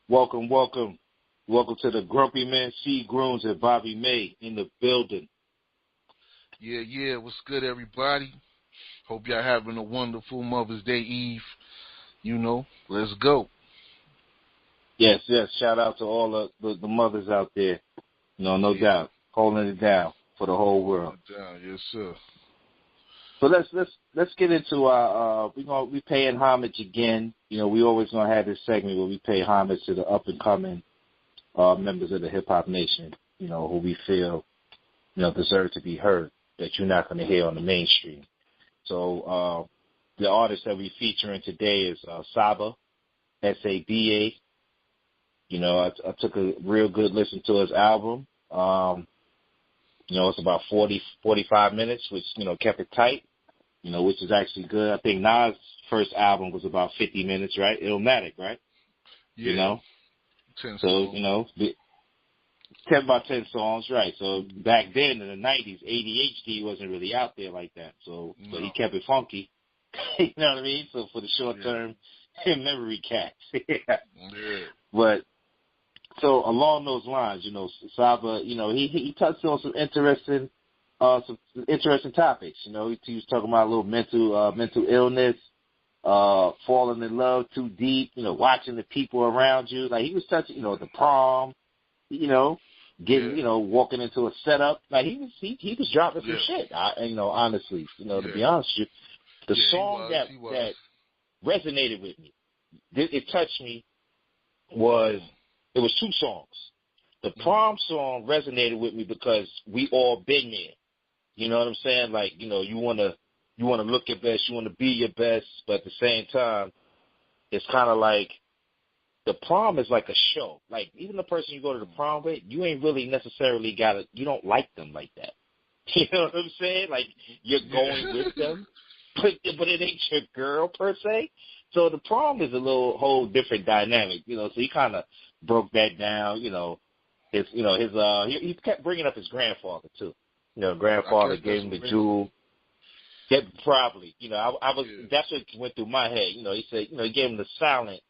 Welcome, welcome. Welcome to the Grumpy Man C. Grooms and Bobby May in the building. Yeah. What's good, everybody? Hope y'all having a wonderful Mother's Day Eve. Let's go. Yes. Shout out to all the mothers out there. No doubt. Holding it down for the whole world. Yes, sir. So let's get into our we paying homage again. We always gonna have this segment where we pay homage to the up and coming members of the hip hop nation, who we feel deserve to be heard, that you're not gonna hear on the mainstream. So the artist that we featuring today is SABA, SABA. I took a real good listen to his album. It's about 45 minutes, which, kept it tight, which is actually good. I think Nas' first album was about 50 minutes, right? Illmatic, right? Yeah. 10 songs. 10 songs, right. So back then in the 90s, ADHD wasn't really out there like that. So he kept it funky. You know what I mean? So for the short term memory cats. Yeah. But so along those lines, Saba, he touched on some interesting topics. He was talking about a little mental illness, falling in love too deep, watching the people around you. Like he was touching, the prom, getting, walking into a setup. Like he was dropping some shit. Honestly, to be honest with you, the song that resonated with me, it touched me was. It was two songs. The prom song resonated with me because we all been there. You know what I'm saying? Like, you wanna look your best, you wanna be your best, but at the same time, it's kind of like the prom is like a show. Like even the person you go to the prom with, you ain't really necessarily you don't like them like that. You know what I'm saying? Like you're going with them, but it ain't your girl per se. So the prom is a whole different dynamic. So he kind of broke that down. He kept bringing up his grandfather too. Grandfather gave him the jewel. Yeah, probably. That's what went through my head. He said, he gave him the silent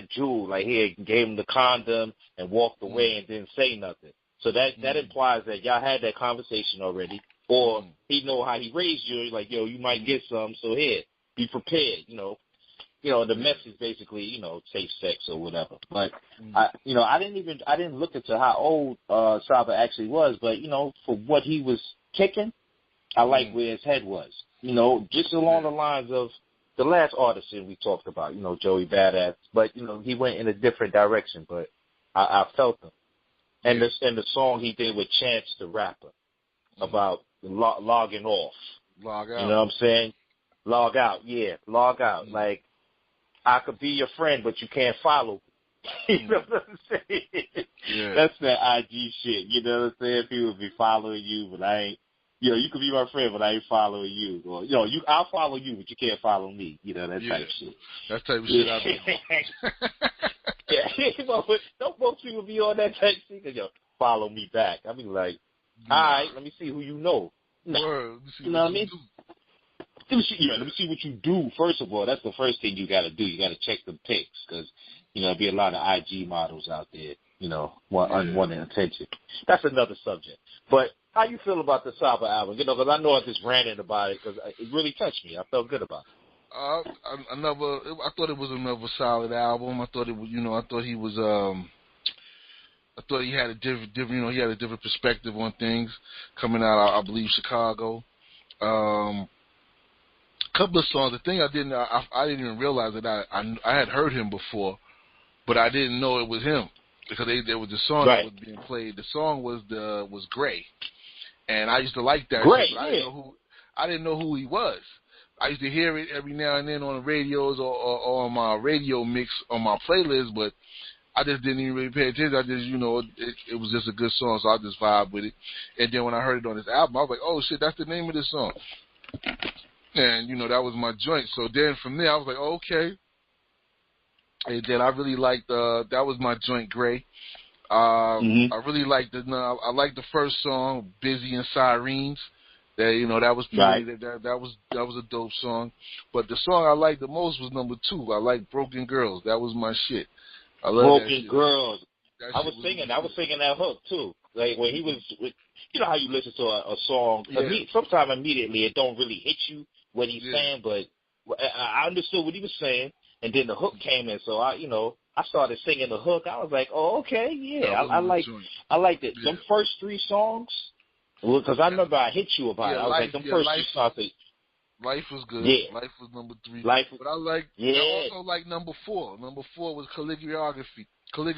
jewel. Like he gave him the condom and walked away and didn't say nothing. So that implies that y'all had that conversation already, or he know how he raised you. Like, you might get some. So here, be prepared. The message basically, safe sex or whatever. But I didn't look into how old Saba actually was. But for what he was kicking, I like where his head was. Just along the lines of the last artist that we talked about. Joey Badass. But he went in a different direction. But I felt him. And the song he did with Chance the Rapper about logging off. Log out. You know what I'm saying? Log out. Yeah, log out. Like. I could be your friend, but you can't follow me. You know what I'm saying? Yeah. That's that IG shit. You know what I'm saying? People be following you, but I ain't. You could be my friend, but I ain't following you. Or, I'll follow you, but you can't follow me. That type shit. That type of shit I do. Don't most people be on that type of shit? Follow me back. I be like, all right, let me see who you know. Word. You know what I mean? Let me see what you do. First of all, that's the first thing you got to do. You got to check the pics because, there'll be a lot of IG models out there, wanting attention. That's another subject. But how you feel about the Saba album? Because I know I just ranted about it because it really touched me. I felt good about it. I thought it was another solid album. I thought it was, I thought he had a different, he had a different perspective on things coming out, I believe, Chicago. Couple of songs. The thing I didn't even realize that I had heard him before, but I didn't know it was him because there was a song that was being played. The song was Gray, and I used to like that. Gray, shit, I didn't know who he was. I used to hear it every now and then on the radios or on my radio mix on my playlist, but I just didn't even really pay attention. I just, it was just a good song, so I just vibe with it. And then when I heard it on this album, I was like, oh shit, that's the name of this song. And, that was my joint. So then from there, I was like, oh, okay. And then I really liked, that was my joint, Gray. I really liked I liked the first song, Busy and Sirens. That, that was pretty, that was a dope song. But the song I liked the most was number 2. I liked Broken Girls. That was my shit. I love Broken Girls. I was singing that hook too. Like when he was, you know how you listen to a song. Sometimes immediately it don't really hit you what he's saying, but I understood what he was saying, and then the hook came in. So I started singing the hook. I was like, oh, okay, yeah, I liked it. Yeah. Them first 3 songs, because I remember I hit you about it. I was like, them first 3 songs. Life was good. Yeah. Life was number 3. I also like number 4. Number 4 was calligraphy. That's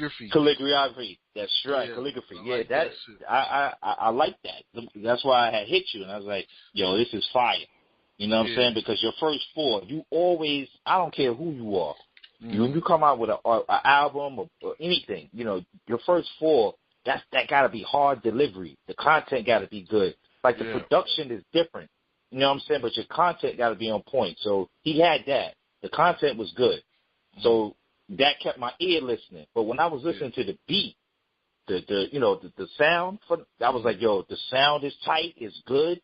right. Calligraphy. I like that. That's why I had hit you, and I was like, yo, this is fire. You know what I'm saying? Because your first 4, you always, I don't care who you are. When you come out with an album or anything, you know, your first 4, that got to be hard delivery. The content got to be good. Like the production is different. You know what I'm saying? But your content got to be on point. So he had that. The content was good. So that kept my ear listening. But when I was listening to the beat, the sound, I was like, yo, the sound is tight, it's good.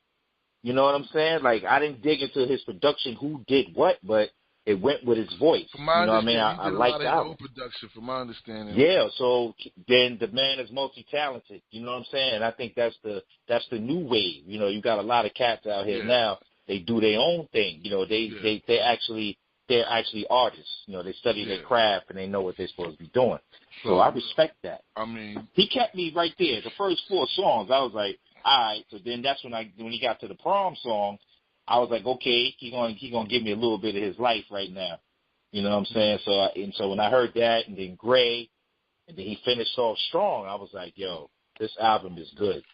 You know what I'm saying? Like, I didn't dig into his production, who did what, but it went with his voice. You know what I mean? I like that. Own production, from my understanding. Yeah, so then the man is multi-talented. You know what I'm saying? And I think that's the new wave. You know, you got a lot of cats out here now. They do their own thing. You know, they're actually artists. You know, they study their craft and they know what they're supposed to be doing. So I respect that. I mean, he kept me right there. The first 4 songs, I was like, all right. So then that's when he got to the prom song, I was like, okay, he gonna give me a little bit of his life right now. You know what I'm saying? So when I heard that, and then Gray, and then he finished off strong, I was like, yo, this album is good.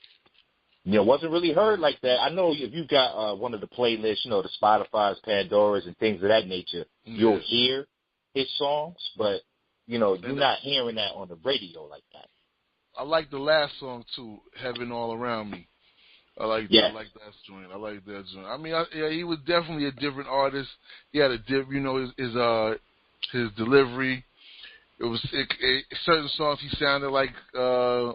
You know, it wasn't really heard like that. I know if you got one of the playlists, you know, the Spotify's, Pandora's, and things of that nature, you'll hear his songs, but, you know, you're not hearing that on the radio like that. I like the last song, too, Heaven All Around Me. I like that joint. I like that joint. I mean, he was definitely a different artist. He had his delivery. It was certain songs he sounded like a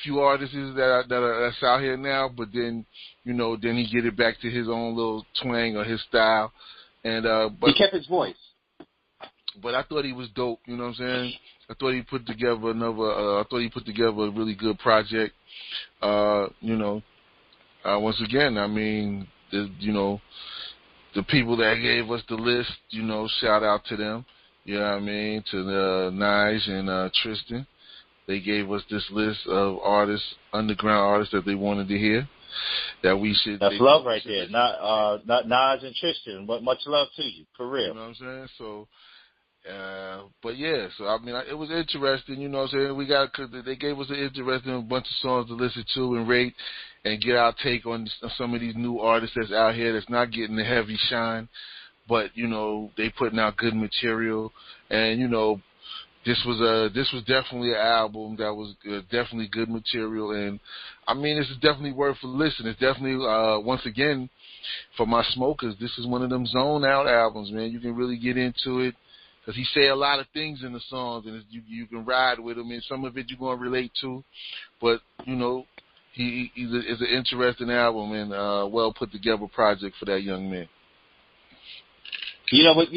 few artists that's out here now, but then then he get it back to his own little twang or his style. And but he kept his voice. But I thought he was dope. You know what I'm saying? I thought he put together a really good project. Once again, I mean, the people that gave us the list, shout out to them. You know what I mean? To Nige and Tristan. They gave us this list of underground artists that they wanted to hear. That we should. That's love right there. Not Nige and Tristan, but much love to you, for real. You know what I'm saying? So, but yeah, so I mean, it was interesting. You know what I'm saying? Cause they gave us an interesting bunch of songs to listen to and rate, and get our take on some of these new artists that's out here that's not getting the heavy shine, but they putting out good material, and this was definitely an album that was definitely good material, and I mean, this is definitely worth a listen. It's definitely once again for my smokers, this is one of them zone out albums, man. You can really get into it. Because he say a lot of things in the songs, and you can ride with him, and some of it you're going to relate to. But, it's an interesting album and well put together project for that young man. You know what?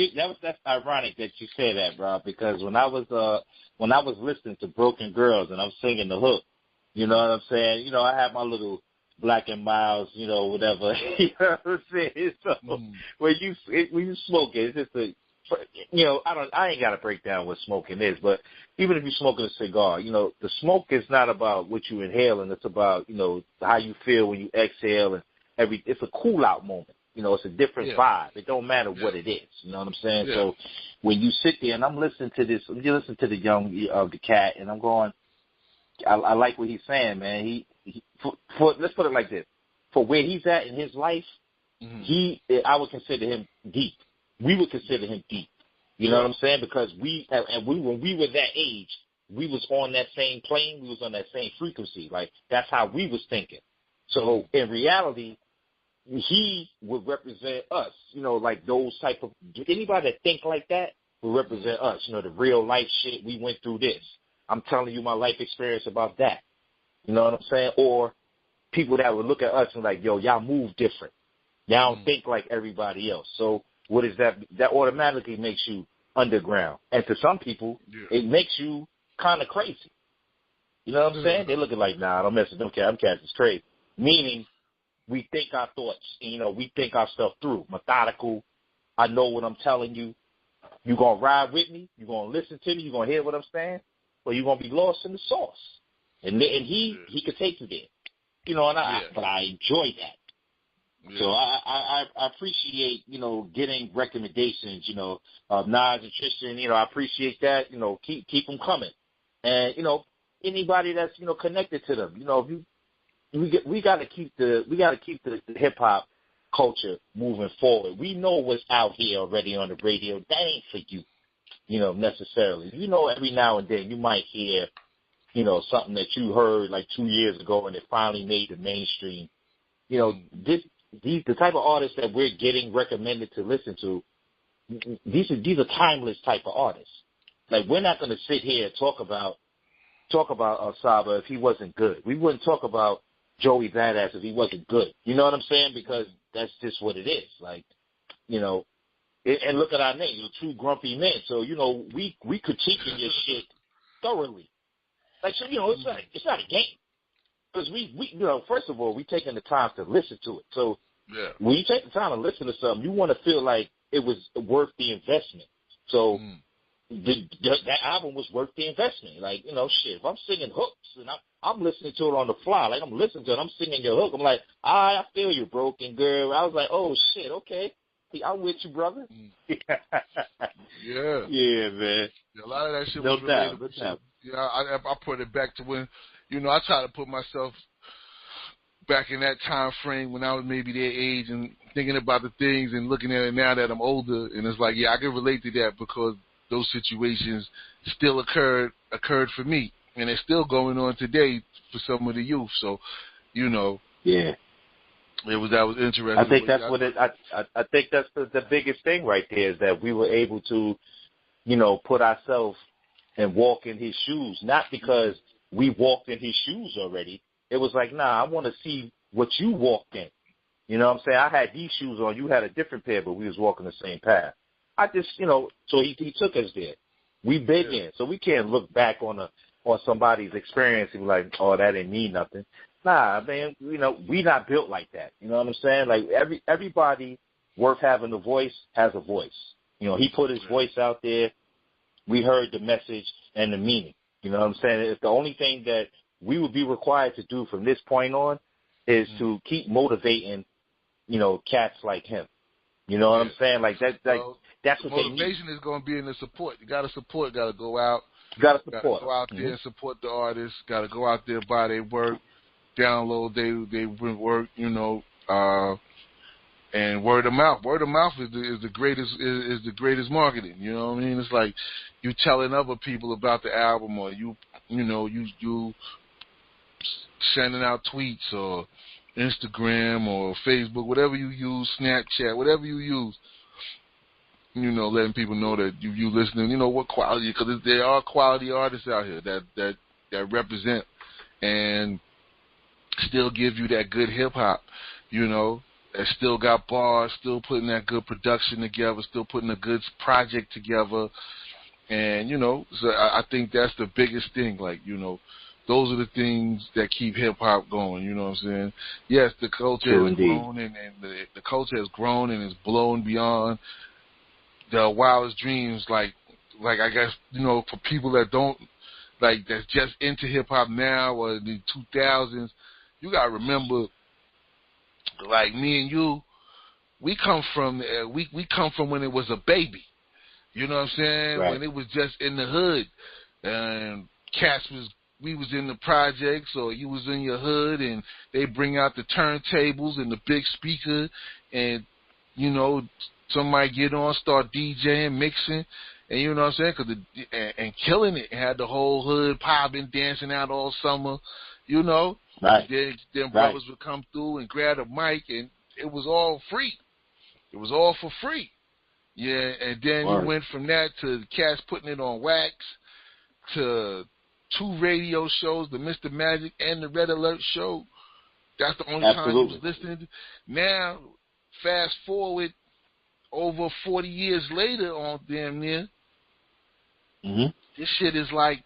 That's ironic that you say that, bro. Because when I was listening to Broken Girls and I'm singing the hook, you know what I'm saying? I have my little Black and Miles, whatever. You know what I'm saying? So when you smoke it, it's just I ain't got to break down what smoking is, but even if you're smoking a cigar, the smoke is not about what you inhaling. It's about, how you feel when you exhale, and it's a cool out moment. It's a different vibe. It don't matter what it is. You know what I'm saying? Yeah. So when you sit there and I'm listening to this, you listen to the the cat, and I'm going, I like what he's saying, man. Let's put it like this. For where he's at in his life, I would consider him deep. We would consider him deep. You know what I'm saying? Because when we were that age, we was on that same plane. We was on that same frequency. Like, that's how we was thinking. So in reality, he would represent us. Like those type of, anybody that think like that would represent us. The real life shit. We went through this. I'm telling you my life experience about that. You know what I'm saying? Or people that would look at us and like, yo, y'all move different. Y'all don't think like everybody else. So what is that? That automatically makes you underground. And to some people, it makes you kind of crazy. You know what I'm saying? They're looking like, nah, don't mess with them cats. Them cats is crazy. Meaning, we think our thoughts, we think our stuff through. Methodical. I know what I'm telling you. You're going to ride with me. You're going to listen to me. You're going to hear what I'm saying. Or you're going to be lost in the sauce. And he could take you there. But I enjoy that. Yeah. So I appreciate, getting recommendations, of Nas and Tristan. I appreciate that. Keep them coming. And, anybody that's, connected to them, we got to keep the hip hop culture moving forward. We know what's out here already on the radio. That ain't for you, necessarily. Every now and then you might hear, something that you heard like 2 years ago and it finally made the mainstream. The type of artists that we're getting recommended to listen to, these are timeless type of artists. Like, we're not going to sit here and talk about SABA if he wasn't good. We wouldn't talk about Joey Badass if he wasn't good. You know what I'm saying? Because that's just what it is. Like, and look at our name, Two Grumpy Men. So, we critiquing your shit thoroughly. Like, so, it's not a game. Because we first of all, we taking the time to listen to it. So when you take the time to listen to something, you want to feel like it was worth the investment. So that album was worth the investment. Like, shit, if I'm singing hooks and I'm listening to it on the fly, like I'm listening to it, I'm singing your hook, I'm like, I feel you, broken girl. I was like, oh shit, okay, I'm with you, brother. Yeah, man. A lot of that shit no was doubt, related. No doubt. Yeah, I put it back to when, I try to put myself back in that time frame when I was maybe their age and thinking about the things and looking at it now that I'm older, and it's like, I can relate to that because those situations still occurred for me, and it's still going on today for some of the youth. So, yeah, that was interesting. I think that's I think that's the biggest thing right there is that we were able to, put ourselves and walk in his shoes, not because we walked in his shoes already. It was like, nah, I want to see what you walked in. You know what I'm saying? I had these shoes on, you had a different pair, but we was walking the same path. I just, so he took us there. We've been there, so we can't look back on somebody's experience and be like, oh, that didn't mean nothing. Nah, man, we not built like that. You know what I'm saying? Like everybody worth having a voice has a voice. He put his voice out there. We heard the message and the meaning. You know what I'm saying? It's the only thing that we would be required to do from this point on is to keep motivating, cats like him. You know what I'm saying? Like that's what motivation is going to be in the support. You got to support. Got to go out. You got to support. Go out there and support the artists. Got to go out there, buy their work, download their work. And word of mouth. Word of mouth is the greatest marketing. You know what I mean? It's like you telling other people about the album, or you sending out tweets or Instagram or Facebook, whatever you use, Snapchat, whatever you use. Letting people know that you listening. What quality? Because there are quality artists out here that represent and still give you that good hip hop. That still got bars, still putting that good production together, still putting a good project together. And, so I think that's the biggest thing. Like, those are the things that keep hip-hop going, you know what I'm saying? Yes, the culture has grown, and the culture has grown and is blown beyond the wildest dreams. Like I guess, for people that don't, that's just into hip-hop now or the 2000s, you got to remember, like me and you, we come from when it was a baby. You know what I'm saying? Right. When it was just in the hood, and we was in the projects, or you was in your hood, and they bring out the turntables and the big speaker, and somebody get on, start DJing, mixing, and you know what I'm saying? And killing it, had the whole hood popping, dancing out all summer, Right. Then brothers would come through and grab a mic, and it was all free. It was all for free. Yeah, and then you went from that to the cats putting it on wax, to 2 radio shows, the Mr. Magic and the Red Alert show. That's the only time you was listening. Now, fast forward over 40 years later on damn near, Mm-hmm. This shit is like,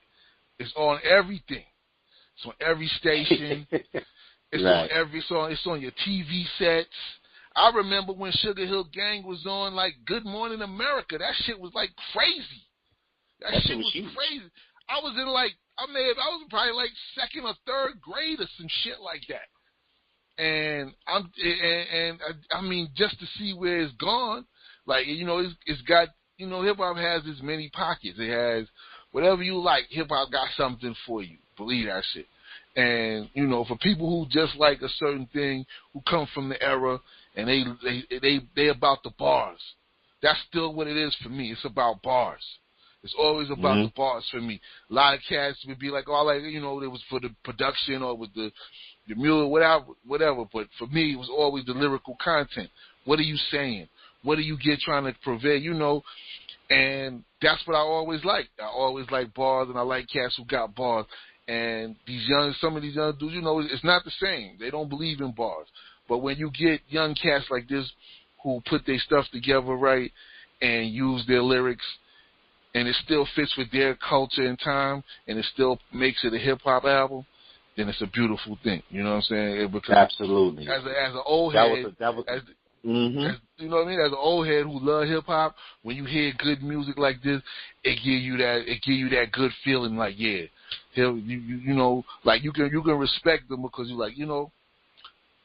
it's on everything. It's on every station. It's right. on every song. It's on your TV sets. I remember when Sugar Hill Gang was on, like, Good Morning America. That shit was, like, crazy. That shit was crazy. I was in, like, I was probably, like, second or third grade or some shit like that. And I mean, just to see where it's gone, like, you know, it's got, you know, hip-hop has as many pockets. It has whatever you like. Hip-hop got something for you. Believe that shit. And, you know, for people who just like a certain thing, who come from the era, and they about the bars. That's still what it is for me. It's about bars. It's always about the bars for me. A lot of cats would be like, oh, like, you know, it was for the production or with the music, whatever. But for me, it was always the lyrical content. What are you saying? What do you get trying to purvey? You know, and that's what I always liked. I always like bars, and I like cats who got bars. And some of these young dudes, you know, it's not the same. They don't believe in bars. But when you get young cats like this who put their stuff together right and use their lyrics, and it still fits with their culture and time, and it still makes it a hip-hop album, then it's a beautiful thing. You know what I'm saying? Because absolutely. As an old head, mm-hmm. You know what I mean? As an old head who love hip-hop, when you hear good music like this, it give you that good feeling like, yeah, you know, like you can respect them because you're like, you know,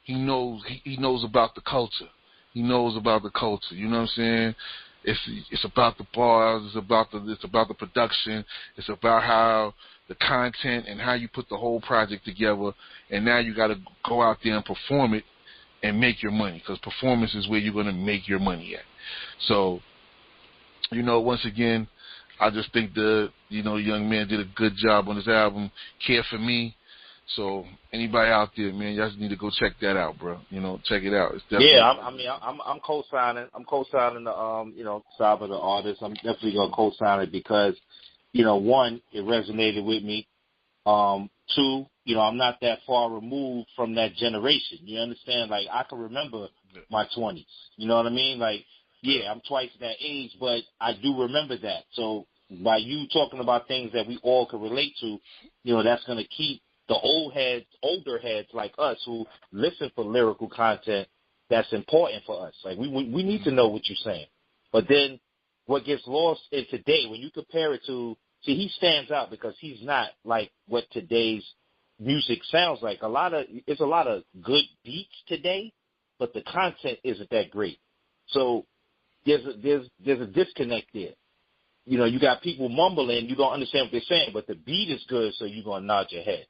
he knows about the culture. He knows about the culture. You know what I'm saying? It's about the bars. It's about the production. It's about how the content and how you put the whole project together. And now you got to go out there and perform it and make your money, because performance is where you're going to make your money at. So, you know, once again, I just think the young man did a good job on this album. Care for Me. So anybody out there, man, y'all just need to go check that out, bro. You know, check it out. It's definitely I'm co-signing. I'm co-signing the SABA, the artist. I'm definitely gonna co-sign it because, you know, one, it resonated with me. Two, you know, I'm not that far removed from that generation. You understand? Like, I can remember my 20s. You know what I mean? Like, yeah, I'm twice that age, but I do remember that. So by you talking about things that we all can relate to, you know, that's gonna keep the older heads like us who listen for lyrical content that's important for us. Like, we need to know what you're saying. But then what gets lost in today, when you compare it to, see, he stands out because he's not like what today's music sounds like. It's a lot of good beats today, but the content isn't that great. So there's a disconnect there. You know, you got people mumbling, you don't understand what they're saying, but the beat is good, so you're gonna nod your head.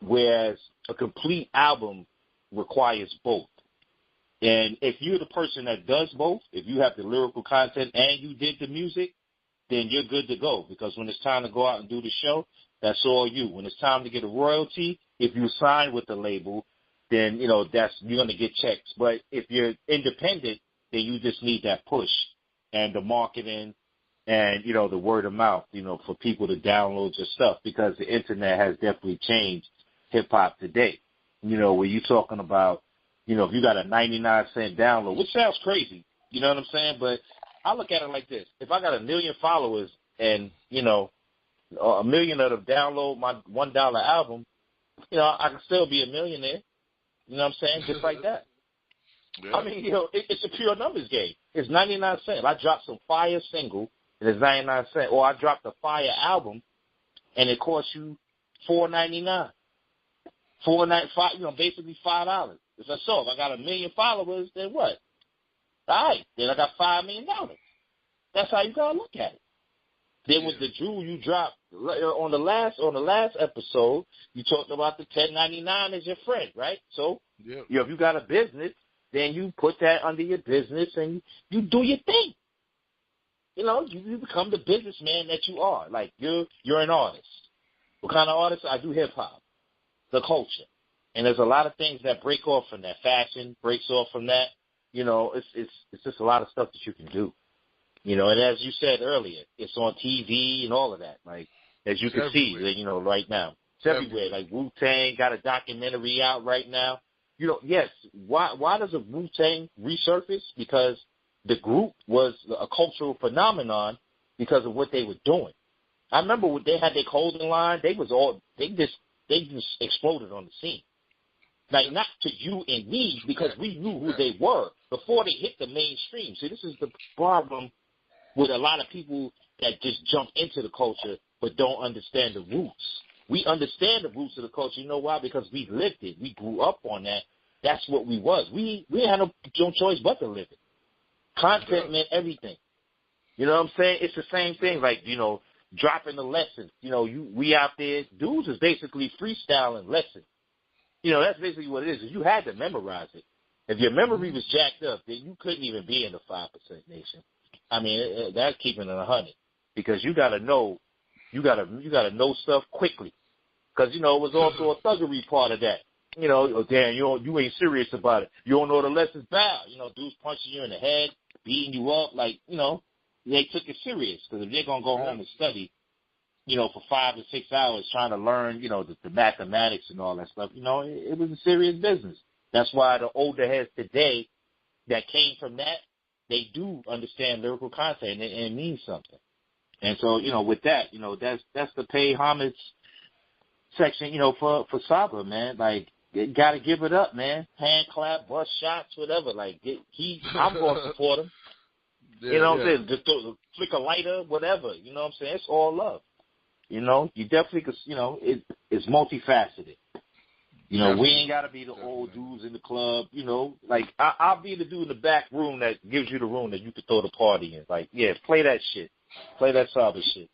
Whereas a complete album requires both. And if you're the person that does both, if you have the lyrical content and you did the music, then you're good to go. Because when it's time to go out and do the show, that's all you. When it's time to get a royalty, if you sign with the label, then, you know, you're going to get checks. But if you're independent, then you just need that push and the marketing and, you know, the word of mouth, you know, for people to download your stuff, because the internet has definitely changed hip-hop today. You know, where you're talking about, you know, if you got a 99-cent download, which sounds crazy, you know what I'm saying? But I look at it like this. If I got 1 million followers and, you know, 1 million of them download my $1 album, you know, I can still be a millionaire. You know what I'm saying? Just like that. Yeah. I mean, you know, it's a pure numbers game. It's 99 cents. I dropped some fire single, and it's 99 cents. Or I dropped a fire album, and it costs you $4.99. $4.95, you know, basically $5. If I got 1 million followers, then what? All right, then I got $5 million. That's how you gotta look at it. Then with the jewel you dropped on the last episode, you talked about the 1099 as your friend, right? So, you know, if you got a business, then you put that under your business and you do your thing. You know, you become the businessman that you are. Like, you're an artist. What kind of artist? I do hip hop. The culture. And there's a lot of things that break off from that. Fashion breaks off from that. You know, it's just a lot of stuff that you can do. You know, and as you said earlier, it's on TV and all of that. Like, as you can see, you know, right now. It's everywhere. Like, Wu-Tang got a documentary out right now. You know, yes, why does a Wu-Tang resurface? Because the group was a cultural phenomenon because of what they were doing. I remember when they had their clothing line, they just exploded on the scene. Like, not to you and me, because we knew who they were before they hit the mainstream. See, this is the problem with a lot of people that just jump into the culture but don't understand the roots. We understand the roots of the culture. You know why? Because we lived it. We grew up on that. That's what we was. We had no choice but to live it. Content meant everything. You know what I'm saying? It's the same thing, like, you know, dropping the lessons. You know, we out there, dudes is basically freestyling lessons. You know, that's basically what it is. You had to memorize it. If your memory was jacked up, then you couldn't even be in the 5% nation. I mean, that's keeping it 100, because you got to know, you got to know stuff quickly, because, you know, it was also a thuggery part of that. You know, oh, damn, you ain't serious about it. You don't know the lessons, bow. You know, dudes punching you in the head, beating you up, like, you know, they took it serious, because if they're going to go home and study, you know, for 5 to 6 hours trying to learn, you know, the mathematics and all that stuff, you know, it was a serious business. That's why the older heads today that came from that, they do understand lyrical content, and it means something. And so, you know, with that, you know, that's the pay homage section, you know, for SABA, man. Like, you got to give it up, man. Hand clap, bust shots, whatever. Like, I'm going to support him. Yeah, you know what I'm saying? Just flick a lighter, whatever. You know what I'm saying? It's all love. You know, you definitely could, you know, it's multifaceted. You know, we ain't got to be the old dudes in the club, you know. Like, I'll be the dude in the back room that gives you the room that you could throw the party in. Like, yeah, play that shit. Play that SABA shit.